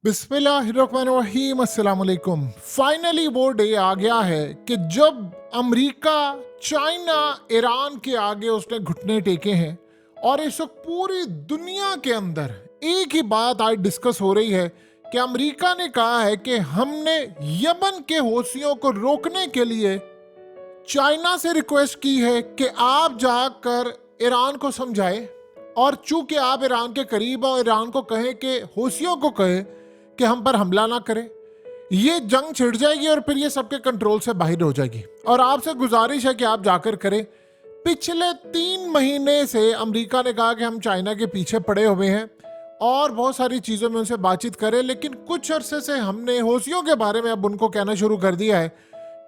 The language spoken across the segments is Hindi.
बिस्मिल्लाहिर्रहमानिर्रहीम, अस्सलाम वालेकुम। फाइनली वो डे आ गया है कि जब अमेरिका, चाइना, ईरान के आगे उसने घुटने टेके हैं और इस वक्त पूरी दुनिया के अंदर एक ही बात आज डिस्कस हो रही है कि अमेरिका ने कहा है कि हमने यमन के हौसियों को रोकने के लिए चाइना से रिक्वेस्ट की है कि आप जाकर ईरान को समझाएं और चूंकि आप ईरान के करीब हो, ईरान को कहें कि हौसियों को कहें कि हम पर हमला ना करें। ये जंग छिड़ जाएगी और फिर ये सबके कंट्रोल से बाहर हो जाएगी और आपसे गुजारिश है कि आप जाकर करें। पिछले 3 महीने से अमेरिका ने कहा कि हम चाइना के पीछे पड़े हुए हैं और बहुत सारी चीज़ों में उनसे बातचीत करें, लेकिन कुछ अरसे से हमने हौसियों के बारे में अब उनको कहना शुरू कर दिया है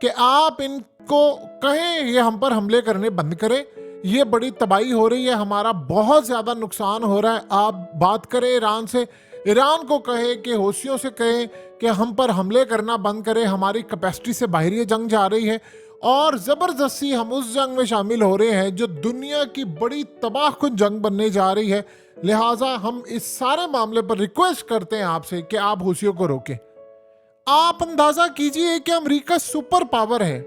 कि आप इनको कहें ये हम पर हमले करने बंद करें। ये बड़ी तबाही हो रही है, हमारा बहुत ज़्यादा नुकसान हो रहा है। आप बात करें ईरान से, ईरान को कहे कि हौसियों से कहें कि हम पर हमले करना बंद करें, हमारी कैपेसिटी से बाहर ये जंग जा रही है और ज़बरदस्ती हम उस जंग में शामिल हो रहे हैं जो दुनिया की बड़ी तबाहकुन जंग बनने जा रही है। लिहाजा हम इस सारे मामले पर रिक्वेस्ट करते हैं आपसे कि आप हौसियों को रोकें। आप अंदाजा कीजिए कि अमेरिका सुपर पावर है।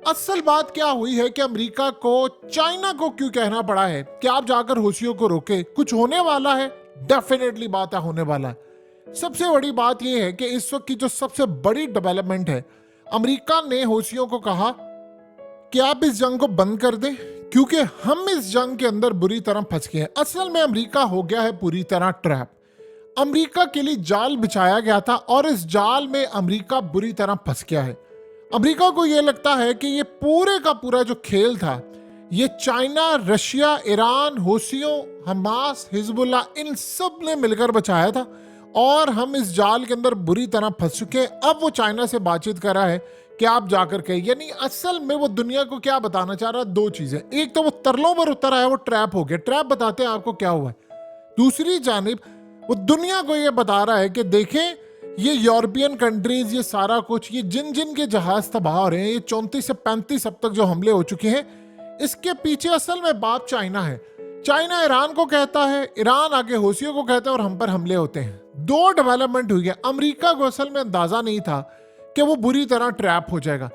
असल बात क्या हुई है कि अमेरिका को चाइना को क्यों कहना पड़ा है कि आप जाकर हौसियों को रोके। कुछ होने वाला है, डेफिनेटली बात है, होने वाला है। सबसे बड़ी बात यह है कि इस वक्त की जो सबसे बड़ी डेवलपमेंट है, अमेरिका ने हौसियों को कहा कि आप इस जंग को बंद कर दें क्योंकि हम इस जंग के अंदर बुरी तरह फंस गए हैं। असल में अमेरिका हो गया है पूरी तरह ट्रैप। अमेरिका के लिए जाल बिछाया गया था और इस जाल में अमेरिका बुरी तरह फंस गया है। अमेरिका को यह लगता है कि ये पूरे का पूरा जो खेल था, ये चाइना, रशिया, ईरान, हौसियों, हमास, हिजबुल्ला, इन सब ने मिलकर बचाया था और हम इस जाल के अंदर बुरी तरह फंस चुके हैं। अब वो चाइना से बातचीत कर रहा है कि आप जाकर के, यानी असल में वो दुनिया को क्या बताना चाह रहा है, 2 चीजें। एक तो वो तरलों पर उतर आया, वो ट्रैप हो गया। ट्रैप बताते हैं आपको क्या हुआ है। दूसरी जानिब वो दुनिया को ये बता रहा है कि देखें, ये यूरोपियन कंट्रीज, ये सारा कुछ, ये जिन जिन के जहाज तबाह हो रहे हैं, ये 34 से 35 अब तक जो हमले हो चुके हैं, इसके पीछे असल में बाप चाइना है। चाइना ईरान को कहता है, ईरान आगे हौसियों को कहता है और हम पर हमले होते हैं। 2 डेवलपमेंट हुई है। अमेरिका को असल में अंदाजा नहीं था कि वो बुरी तरह ट्रैप हो जाएगा।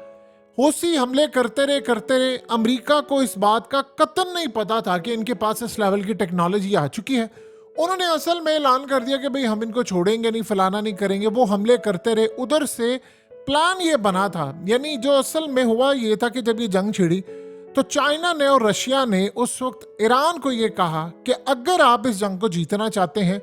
हौसी हमले करते रहे। अमेरिका को इस बात का कतई नहीं पता था कि इनके पास इस लेवल की टेक्नोलॉजी आ चुकी है। उन्होंने असल में ऐलान कर दिया कि भाई हम इनको छोड़ेंगे नहीं, फलाना नहीं करेंगे। वो हमले करते रहे। उधर से प्लान ये बना था, यानी जो असल में हुआ ये था कि जब ये जंग छिड़ी तो चाइना ने और रशिया ने उस वक्त ईरान को ये कहा कि अगर आप इस जंग को जीतना चाहते हैं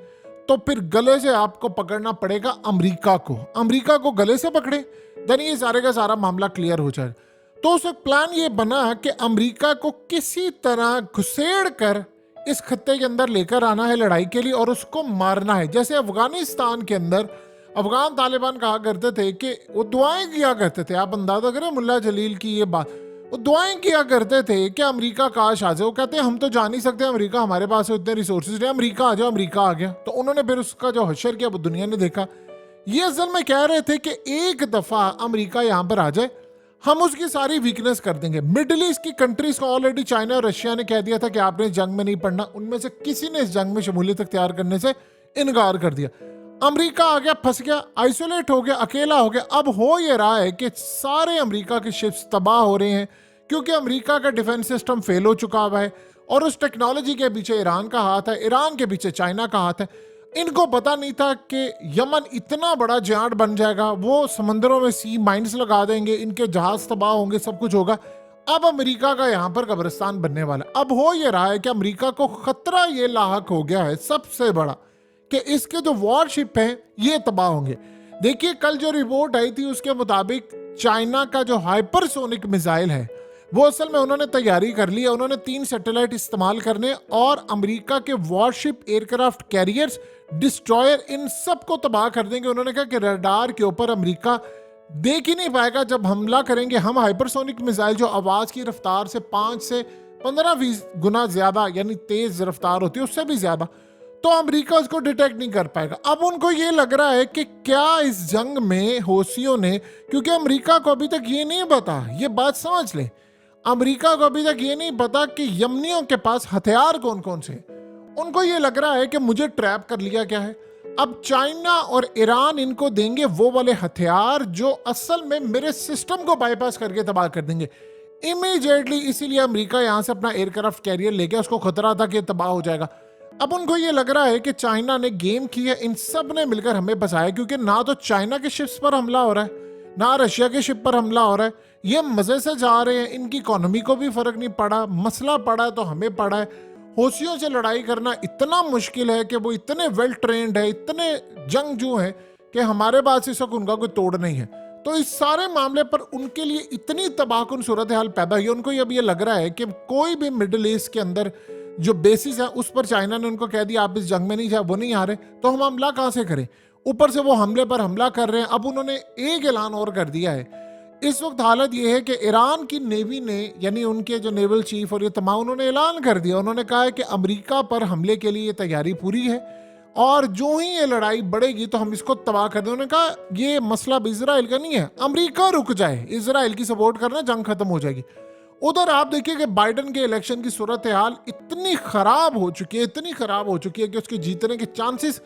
तो फिर गले से आपको पकड़ना पड़ेगा अमेरिका को। अमेरिका को गले से पकड़े, देन ये सारे का सारा मामला क्लियर हो जाए। तो उस वक्त प्लान ये बना कि अमेरिका को किसी तरह घुसेड़ कर इस खत्ते के अंदर लेकर आना है लड़ाई के लिए और उसको मारना है। जैसे अफगानिस्तान के अंदर अफगान तालिबान कहा करते थे कि वो दुआएं किया करते थे। आप अंदाजा करें मुल्ला जलील की ये बात, वो दुआएं किया करते थे कि अमेरिका काश आ जाए। वो कहते हैं हम तो जा नहीं सकते अमेरिका, हमारे पास उतने रिसोर्सेज नहीं, अमेरिका आ जाओ। अमेरिका आ गया तो उन्होंने फिर उसका जो हशर किया वो दुनिया ने देखा। ये असल में कह रहे थे कि एक दफा अमेरिका यहाँ पर आ जाए, हम उसकी सारी वीकनेस कर देंगे। मिडिल ईस्ट की कंट्रीज को ऑलरेडी चाइना और रशिया ने कह दिया था कि आपने इस जंग में नहीं पड़ना। उनमें से किसी ने इस जंग में शमूलियत अख्तियार करने से इनकार कर दिया। अमेरिका आ गया, फंस गया, आइसोलेट हो गया, अकेला हो गया। अब हो ये रहा है कि सारे अमेरिका के शिप्स तबाह हो रहे हैं क्योंकि अमेरिका का डिफेंस सिस्टम फेल हो चुका हुआ है और उस टेक्नोलॉजी के पीछे ईरान का हाथ है, ईरान के पीछे चाइना का हाथ है। इनको पता नहीं था कि यमन इतना बड़ा जाट बन जाएगा, वो समंदरों में सी माइंस लगा देंगे, इनके जहाज तबाह होंगे, सब कुछ होगा। अब अमेरिका का यहाँ पर कब्रिस्तान बनने वाला। अब हो ये रहा है कि अमेरिका को खतरा ये लाहक हो गया है सबसे बड़ा कि इसके जो वॉरशिप हैं ये तबाह होंगे। देखिए कल जो रिपोर्ट आई थी उसके मुताबिक चाइना का जो हाइपरसोनिक मिसाइल है वो असल में उन्होंने तैयारी कर ली है। उन्होंने 3 सैटेलाइट इस्तेमाल करने और अमेरिका के वॉरशिप, एयरक्राफ्ट कैरियर्स, डिस्ट्रॉयर, इन सब को तबाह कर देंगे। उन्होंने कहा कि रडार के ऊपर अमेरिका देख ही नहीं पाएगा जब हमला करेंगे हम। हाइपरसोनिक मिसाइल जो आवाज की रफ्तार से 5 से 15-20 गुना ज्यादा, यानी तेज रफ्तार होती है उससे भी ज्यादा, तो अमेरिका उसको डिटेक्ट नहीं कर पाएगा। अब उनको ये लग रहा है कि क्या इस जंग में हौसियों ने, क्योंकि अमेरिका को अभी तक ये नहीं पता, ये बात समझ ले, अमेरिका को अभी तक ये नहीं पता कि यमनियों के पास हथियार कौन कौन से। उनको ये लग रहा है कि मुझे ट्रैप कर लिया गया है, अब चाइना और ईरान इनको देंगे वो वाले हथियार जो असल में मेरे सिस्टम को बाईपास करके तबाह कर देंगे इमीडिएटली। इसीलिए अमेरिका यहां से अपना एयरक्राफ्ट कैरियर ले गया, उसको खतरा था कि तबाह हो जाएगा। अब उनको ये लग रहा है कि चाइना ने गेम की है, इन सब ने मिलकर हमें फंसाया, क्योंकि ना तो चाइना के शिप्स पर हमला हो रहा है ना रशिया के शिप पर हमला हो रहा है। ये मजे से जा रहे हैं, इनकी इकोनॉमी को भी फर्क नहीं पड़ा, मसला पड़ा है तो हमें पड़ा है। हौसियों से लड़ाई करना इतना मुश्किल है कि वो इतने वेल ट्रेंड है, इतने जंगजू हैं कि हमारे पास इस वक्त उनका कोई तोड़ नहीं है। तो इस सारे मामले पर उनके लिए इतनी तबाहकुन सूरत हाल पैदा हुई, उनको अब ये लग रहा है कि कोई भी मिडिल ईस्ट के अंदर जो बेसिस है उस पर चाइना ने उनको कह दिया आप इस जंग में नहीं जाए, वो नहीं आ रहे, तो हम हमला कहां से करें। ऊपर से वो हमले पर हमला कर रहे हैं। अब उन्होंने एक ऐलान और कर दिया है। इस वक्त हालत ये है कि ईरान की नेवी ने, यानी उनके जो नेवल चीफ और ये तमाम, उन्होंने ऐलान कर दिया, उन्होंने कहा है कि अमेरिका पर हमले के लिए तैयारी पूरी है और जो ही ये लड़ाई बढ़ेगी तो हम इसको तबाह कर दें। उन्होंने कहा ये मसला इजराइल का नहीं है, अमेरिका रुक जाए, इजराइल की सपोर्ट करना, जंग खत्म हो जाएगी। उधर आप देखिए कि बाइडेन के इलेक्शन की सूरत हाल इतनी खराब हो चुकी है, इतनी खराब हो चुकी है कि उसके जीतने के चांसेस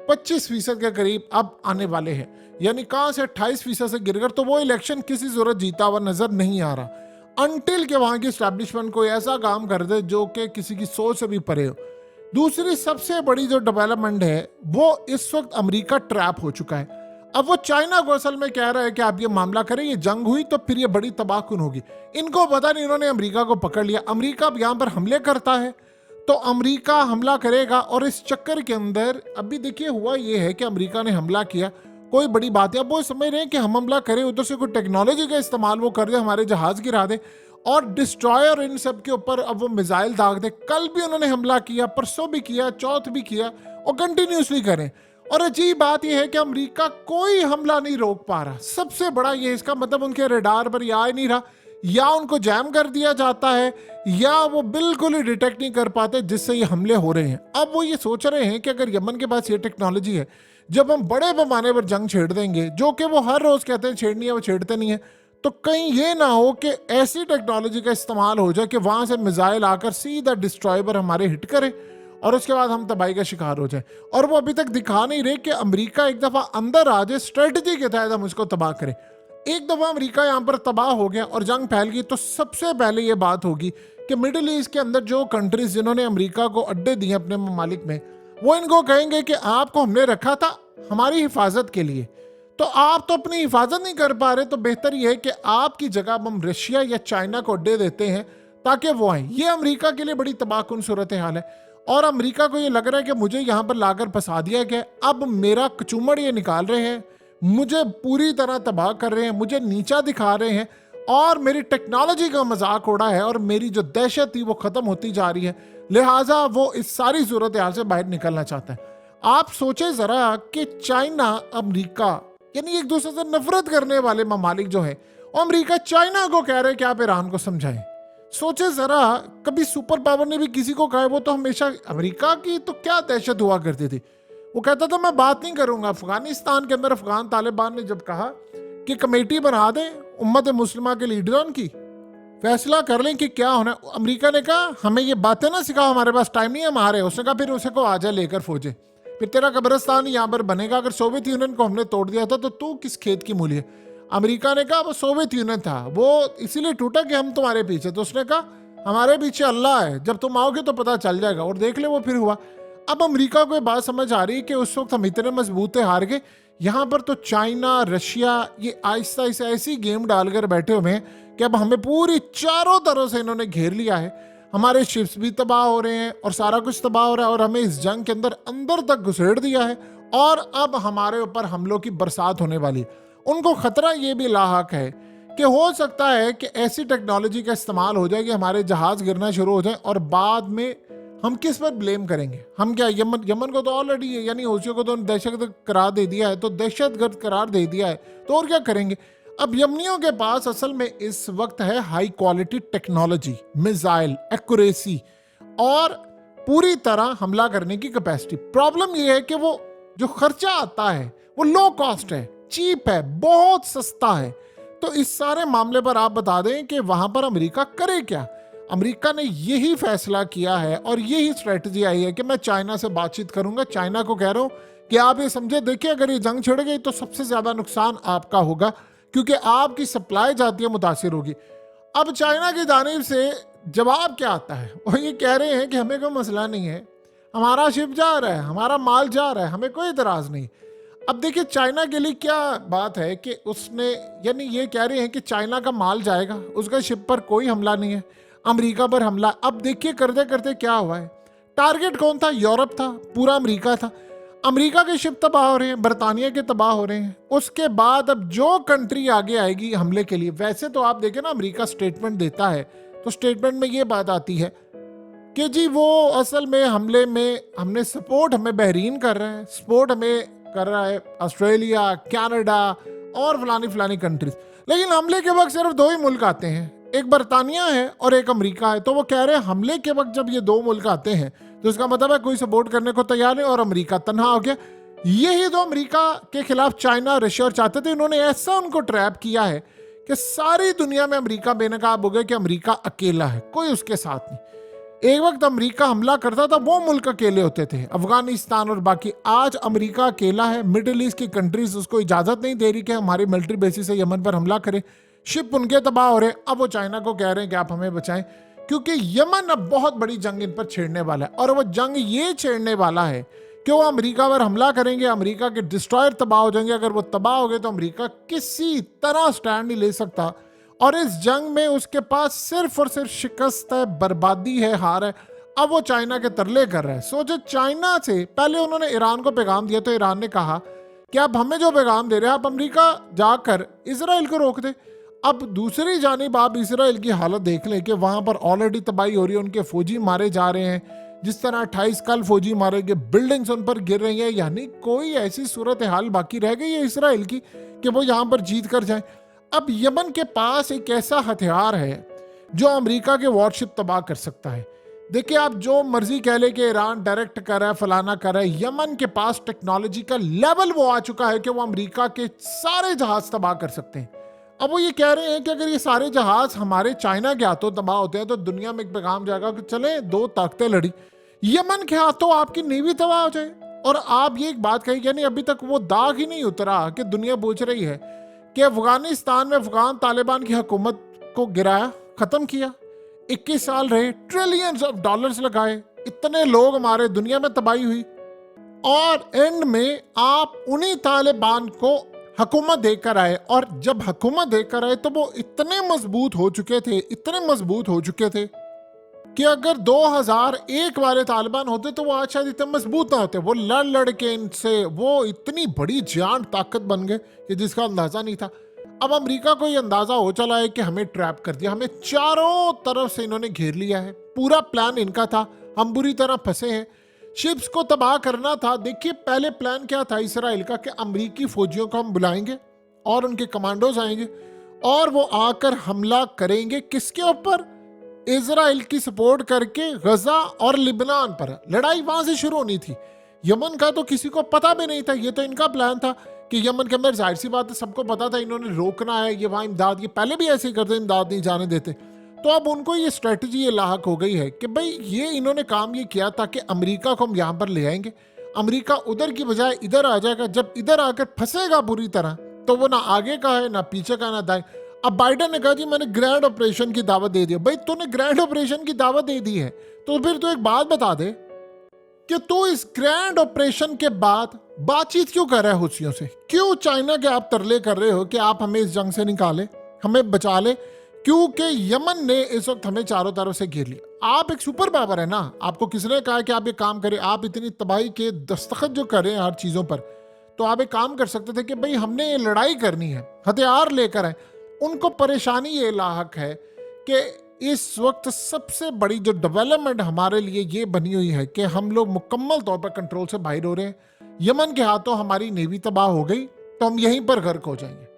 25% के करीब अब आने वाले हैं, यानी कहां से 28% से गिरकर तो वो इलेक्शन किसी जरूरत जीता हुआ नजर नहीं आ रहा, अनटिल के वहां की स्टैब्लिशमेंट कोई ऐसा काम कर दे जो कि किसी की सोच से भी परे हो। दूसरी सबसे बड़ी जो डेवलपमेंट है वो इस वक्त अमेरिका ट्रैप हो चुका है। अब वो चाइना को असल में कह रहा है कि आप ये मामला करें, ये जंग हुई तो फिर ये बड़ी तबाहकुन होगी। इनको पता नहीं, इन्होंने अमेरिका को पकड़ लिया। अमेरिका अब यहां पर हमले करता है तो अमेरिका हमला करेगा, और इस चक्कर के अंदर अभी देखिए हुआ ये है कि अमेरिका ने हमला किया, कोई बड़ी बात है, अब वो समझ रहे हैं कि हम हमला करें, उधर से कोई टेक्नोलॉजी का इस्तेमाल वो कर दे, हमारे जहाज गिरा दे और डिस्ट्रॉयर इन सब के ऊपर अब वो मिसाइल दाग दे। कल भी उन्होंने हमला किया, परसों भी किया, चौथ भी किया और कंटिन्यूसली करें। और अजीब बात यह है कि अमेरिका कोई हमला नहीं रोक पा रहा। सबसे बड़ा ये, इसका मतलब उनके रडार पर या नहीं रहा, या उनको जैम कर दिया जाता है, या वो बिल्कुल ही डिटेक्ट नहीं कर पाते जिससे ये हमले हो रहे हैं। अब वो ये सोच रहे हैं कि अगर यमन के पास ये टेक्नोलॉजी है, जब हम बड़े पैमाने पर जंग छेड़ देंगे, जो कि वो हर रोज कहते हैं छेड़नी है, वो छेड़ते नहीं है, तो कहीं ये ना हो कि ऐसी टेक्नोलॉजी का इस्तेमाल हो जाए कि वहां से मिसाइल आकर सीधा डिस्ट्रॉय पर हमारे हिट करे और उसके बाद हम तबाही का शिकार हो जाए। और वो अभी तक दिखा नहीं रहे कि अमेरिका एक दफा अंदर आ जाए, स्ट्रेटजी के तहत हम उसको तबाह करें। एक दफा अमेरिका यहाँ पर तबाह हो गया और जंग फैल गई तो सबसे पहले ये बात होगी कि मिडिल ईस्ट के अंदर जो कंट्रीज जिन्होंने अमेरिका को अड्डे दिए अपने ममालिक में, वो इनको कहेंगे कि आपको हमने रखा था हमारी हिफाजत के लिए, तो आप तो अपनी हिफाजत नहीं कर पा रहे, तो बेहतर ये है कि आपकी जगह हम रशिया या चाइना को अड्डे देते हैं ताकि वो आए। ये अमेरिका के लिए बड़ी तबाहकुन सूरत हाल है और अमेरिका को ये लग रहा है कि मुझे यहाँ पर लाकर फंसा दिया गया, अब मेरा कचूमड़ ये निकाल रहे हैं, मुझे पूरी तरह तबाह कर रहे हैं, मुझे नीचा दिखा रहे हैं और मेरी टेक्नोलॉजी का मजाक उड़ा है और मेरी जो दहशत थी वो खत्म होती जा रही है। लिहाजा वो इस सारी सूरत हाल से बाहर निकलना चाहता है। आप सोचे जरा कि चाइना अमेरिका यानी एक दूसरे से नफरत करने वाले ममालिक जो है, अमेरिका चाइना को कह रहे हैं कि आप ईरान को समझाएं। सोचे जरा, कभी सुपर पावर ने भी किसी को कहा, वो तो हमेशा अमेरिका की तो क्या दहशत हुआ करती थी, वो कहता था मैं बात नहीं करूंगा। अफगानिस्तान के अंदर अफगान तालिबान ने जब कहा कि कमेटी बना दें उम्मत मुस्लिमा के लीडरों की, फैसला कर लें कि क्या होना, अमेरिका ने कहा हमें ये बातें ना सिखाओ, हमारे पास टाइम नहीं है हमारे। उसने कहा फिर उसे को आ जाए लेकर फौजे, फिर तेरा कब्रिस्तान यहाँ पर बनेगा। अगर सोवियत यूनियन को हमने तोड़ दिया था तो तू किस खेत की मूली है। अमेरिका ने कहा वो सोवियत यूनियन था, वो इसीलिए टूटा कि हम तुम्हारे पीछे। तो उसने कहा हमारे पीछे अल्लाह है, जब तुम आओगे तो पता चल जाएगा। और देख ले वो फिर हुआ। अब अमेरिका को ये बात समझ आ रही है कि उस वक्त हम इतने मजबूत हार गए, यहाँ पर तो चाइना रशिया ये आहिस्ता आहिस्ता ऐसी गेम डालकर बैठे हुए हैं कि अब हमें पूरी चारों तरफ से इन्होंने घेर लिया है। हमारे शिप्स भी तबाह हो रहे हैं और सारा कुछ तबाह हो रहा है और हमें इस जंग के अंदर तक घुसेड़ दिया है और अब हमारे ऊपर हमलों की बरसात होने वाली है। उनको खतरा ये भी लाहक है कि हो सकता है कि ऐसी टेक्नोलॉजी का इस्तेमाल हो जाए कि हमारे जहाज गिरना शुरू हो जाए और बाद में हम किस पर ब्लेम करेंगे। हम क्या यमन को तो ऑलरेडी यानी हौसियों को तो दहशतगर्द करार दे दिया है, तो दहशतगर्द करार दे दिया है तो और क्या करेंगे। अब यमनियों के पास असल में इस वक्त है high quality technology, missile accuracy और पूरी तरह हमला करने की कैपेसिटी। प्रॉब्लम यह है कि वो जो खर्चा आता है वो लो कॉस्ट है, चीप है, बहुत सस्ता है। तो इस सारे मामले पर आप बता दें कि वहां पर अमेरिका करे क्या। अमेरिका ने यही फैसला किया है और यही स्ट्रेटजी आई है कि मैं चाइना से बातचीत करूंगा। चाइना को कह रहा हूं कि आप ये समझे, देखिए अगर ये जंग छिड़ गई तो सबसे ज्यादा नुकसान आपका होगा, क्योंकि आपकी सप्लाई जाती है मुतासिर होगी। अब चाइना की जानिब से जवाब क्या आता है, वो ये कह रहे हैं कि हमें कोई मसला नहीं है, हमारा शिप जा रहा है, हमारा माल जा रहा है, हमें कोई इतराज नहीं। अब देखिए चाइना के लिए क्या बात है कि उसने, यानी ये कह रहे हैं कि चाइना का माल जाएगा, उसका शिप पर कोई हमला नहीं है, अमेरिका पर हमला। अब देखिए करते करते क्या हुआ है, टारगेट कौन था, यूरोप था, पूरा अमेरिका था। अमेरिका के शिप तबाह हो रहे हैं, बरतानिया के तबाह हो रहे हैं। उसके बाद अब जो कंट्री आगे आएगी हमले के लिए, वैसे तो आप देखें ना अमेरिका स्टेटमेंट देता है, तो स्टेटमेंट में ये बात आती है कि जी वो असल में हमले में हमने सपोर्ट, हमें बहरीन कर रहा है, सपोर्ट हमें कर रहा है ऑस्ट्रेलिया, कनाडा और फलानी फलानी कंट्रीज। लेकिन हमले के वक्त सिर्फ दो ही मुल्क आते हैं, एक बरतानिया है और एक अमेरिका है। तो वो कह रहे हैं हमले के वक्त जब ये दो मुल्क आते हैं तो इसका मतलब है कोई सपोर्ट करने को तैयार है, और अमेरिका तन्हा हो गया। यही तो अमेरिका के खिलाफ चाइना, रशिया और चाहते थे। इन्होंने ऐसा उनको ट्रैप किया है कि सारी दुनिया में अमेरिका बेनकाब हो गया कि अमेरिका अकेला है, कोई उसके साथ नहीं। एक वक्त अमेरिका हमला करता था, वो मुल्क अकेले होते थे, अफगानिस्तान और बाकी। आज अमेरिका अकेला है, मिडिल ईस्ट की कंट्रीज उसको इजाजत नहीं दे रही कि हमारी मिलिट्री बेसिस से यमन पर हमला करे, शिप उनके तबाह हो रहे। अब वो चाइना को कह रहे हैं कि आप हमें बचाएं, क्योंकि यमन अब बहुत बड़ी जंग इन पर छेड़ने वाला है। और वो जंग ये छेड़ने वाला है कि वो अमेरिका पर हमला करेंगे, अमेरिका के डिस्ट्रॉयर तबाह हो जाएंगे। अगर वो तबाह हो गए तो अमेरिका किसी तरह स्टैंड नहीं ले सकता, और इस जंग में उसके पास सिर्फ और सिर्फ शिकस्त है, बर्बादी है, हार है। अब वो चाइना के तरले कर रहा है। सोचो, चाइना से पहले उन्होंने ईरान को पैगाम दिया, तो ईरान ने कहा कि आप हमें जो पैगाम दे रहे हैं, आप अमेरिका जाकर इसराइल को रोक दे। अब दूसरी जानिब आप इसराइल की हालत देख लें कि वहां पर ऑलरेडी तबाही हो रही है, उनके फौजी मारे जा रहे हैं, जिस तरह 28 कल फौजी मारे गए, बिल्डिंग्स उन पर गिर रही हैं। यानी कोई ऐसी सूरत हाल बाकी रह गई है इसराइल की कि वो यहां पर जीत कर जाए। अब यमन के पास एक ऐसा हथियार है जो अमेरिका के वॉरशिप तबाह कर सकता है। देखिए, आप जो मर्जी कह ले कि ईरान डायरेक्ट कर रहा है, फलाना कर रहा है, यमन के पास टेक्नोलॉजी का लेवल वो आ चुका है कि वो अमेरिका के सारे जहाज तबाह कर सकते हैं। अब वो ये कह रहे हैं कि अगर ये सारे जहाज हमारे चाइना के हाथों तबाह होते हैं तो दुनिया में एक पैगाम जाएगा कि चले दो ताकतें लड़ी, यमन के हाथों आपकी नेवी तबाह हो जाए। और आप ये एक बात कही, यानी अभी तक वो दाग ही नहीं उतरा कि दुनिया पूछ रही है कि अफगानिस्तान में अफगान तालिबान की हुकूमत को गिराया, खत्म किया, 21 साल रहे, ट्रिलियंस ऑफ डॉलर्स लगाए, इतने लोग मारे, दुनिया में तबाही हुई, और एंड में आप उन्हीं तालिबान को हुकूमत देकर आए। और जब हुकूमत देकर आए तो वो इतने मजबूत हो चुके थे, इतने मजबूत हो चुके थे कि अगर 2001 वाले तालिबान होते तो वो आज शायद इतने मजबूत ना होते। वो लड़ लड़ के इनसे वो इतनी बड़ी जान ताकत बन गए कि जिसका अंदाजा नहीं था। अब अमेरिका को ये अंदाजा हो चला है कि हमें ट्रैप कर दिया, हमें चारों तरफ से इन्होंने घेर लिया है, पूरा प्लान इनका था, हम बुरी तरह फंसे हैं, शिप्स को तबाह करना था। देखिए पहले प्लान क्या था इसराइल का कि अमेरिकी फौजियों को हम बुलाएंगे और उनके कमांडोज आएंगे और वो आकर हमला करेंगे, किसके ऊपर, इजराइल की सपोर्ट करके गजा और लिबनान पर। लड़ाई वहां से शुरू होनी थी। यमन का तो किसी को पता भी नहीं था, ये तो इनका प्लान था कि यमन के अंदर, जाहिर सी बात है सबको पता था इन्होंने रोकना है, ये वहां इमदाद, ये पहले भी ऐसे ही करते, इमदाद नहीं जाने देते। तो अब उनको ये स्ट्रेटजी ये लाहक हो गई है कि भाई ये इन्होंने काम ये किया था कि अमेरिका को हम यहाँ पर ले आएंगे, अमेरिका उधर की बजाय इधर आ जाएगा। जब इधर आकर फंसेगा बुरी तरह तो वो ना आगे का है ना पीछे का ना दाएं। अब बाइडन ने कहा जी मैंने ग्रैंड ऑपरेशन की दावत दे दी। भाई तूने ग्रैंड ऑपरेशन की दावत दे दी है तो फिर तू एक बात बता दे कि तू इस ग्रैंड ऑपरेशन के बाद बातचीत क्यों कर रहा है हुसियों से? क्यों चाइना के आप तरले कर रहे हो कि आप हमें इस जंग से निकाले, हमें बचा ले? क्योंकि यमन ने इस वक्त हमें चारों तरफ से घेर लिया। आप एक सुपर पावर है ना, आपको किसने कहा कि आप ये काम करें? आप इतनी तबाही के दस्तखत जो कर रहे हैं हर चीजों पर, तो आप एक काम कर सकते थे कि भाई हमने ये लड़ाई करनी है, हथियार लेकर आए। उनको परेशानी ये लाहक है कि इस वक्त सबसे बड़ी जो डेवलपमेंट हमारे लिए ये बनी हुई है कि हम लोग मुकम्मल तौर पर कंट्रोल से बाहर हो रहे हैं। यमन के हाथों हमारी नेवी तबाह हो गई तो हम यहीं पर गर्क हो जाएंगे।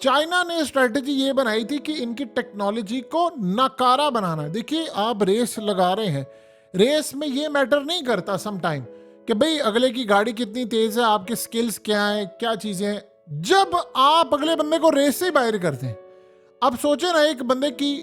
चाइना ने स्ट्रेटजी ये बनाई थी कि इनकी टेक्नोलॉजी को नाकारा बनाना है। देखिए आप रेस लगा रहे हैं, रेस में ये मैटर नहीं करता सम टाइम कि भाई अगले की गाड़ी कितनी तेज है, आपके स्किल्स क्या है, क्या चीजें हैं। जब आप अगले बंदे को रेस से बाहर करते हैं, अब सोचे ना एक बंदे की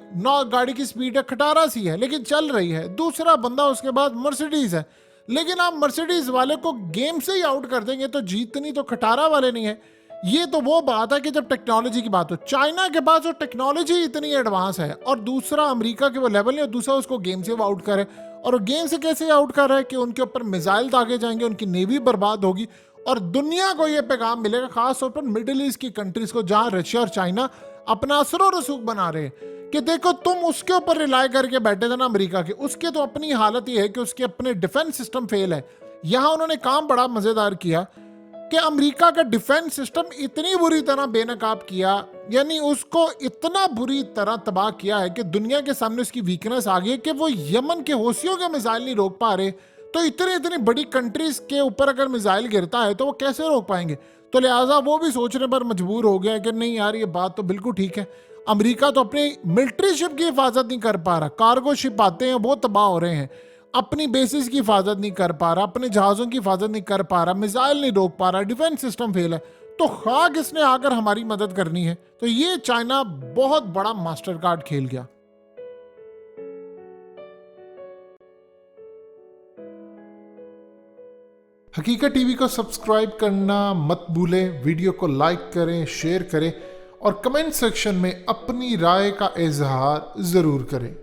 गाड़ी की स्पीड है 18 सी है लेकिन चल रही है, दूसरा बंदा उसके बाद मर्सिडीज है लेकिन आप मर्सिडीज वाले को गेम से ही आउट कर देंगे तो जीतनी तो खटारा वाले नहीं है। ये तो वो बात है कि जब टेक्नोलॉजी की बात हो, चाइना के पास जो टेक्नोलॉजी इतनी एडवांस है और दूसरा अमेरिका के वो लेवल नहीं, और दूसरा उसको गेम से वो आउट करे। और वो गेम से कैसे आउट कर रहा है कि उनके ऊपर मिसाइल दागे जाएंगे, उनकी नेवी बर्बाद होगी और दुनिया को ये पैगाम मिलेगा, खासतौर पर मिडिल ईस्ट की कंट्रीज को, जहां रशिया और चाइना अपना असर रसूख बना रहे हैं कि देखो तुम उसके ऊपर रिलाय करके बैठे थे ना अमेरिका के, उसके तो अपनी हालत ये है कि उसके अपने डिफेंस सिस्टम फेल है। यहां उन्होंने काम बड़ा मजेदार किया कि अमेरिका का डिफेंस सिस्टम इतनी बुरी तरह बेनकाब किया, यानी उसको इतना बुरी तरह तबाह किया है कि दुनिया के सामने उसकी वीकनेस आ गई कि वो यमन के हौसियों के मिसाइल नहीं रोक पा रहे। तो इतनी इतनी बड़ी कंट्रीज के ऊपर अगर मिसाइल गिरता है तो वो कैसे रोक पाएंगे। तो लिहाजा वो भी सोचने पर मजबूर हो गया कि नहीं यार, ये बात तो बिल्कुल ठीक है। अमेरिका तो अपनी मिलिट्री शिप की हिफाजत नहीं कर पा रहा, कार्गो शिप आते हैं वो तबाह हो रहे हैं, अपनी बेसिस की हिफाजत नहीं कर पा रहा, अपने जहाज़ों की हिफाजत नहीं कर पा रहा, मिसाइल नहीं रोक पा रहा, डिफेंस सिस्टम फेल है, तो खाक इसने आकर हमारी मदद करनी है। तो ये चाइना बहुत बड़ा मास्टर कार्ड खेल गया। हकीकत टीवी को सब्सक्राइब करना मत भूलें, वीडियो को लाइक करें, शेयर करें और कमेंट सेक्शन में अपनी राय का इजहार जरूर करें।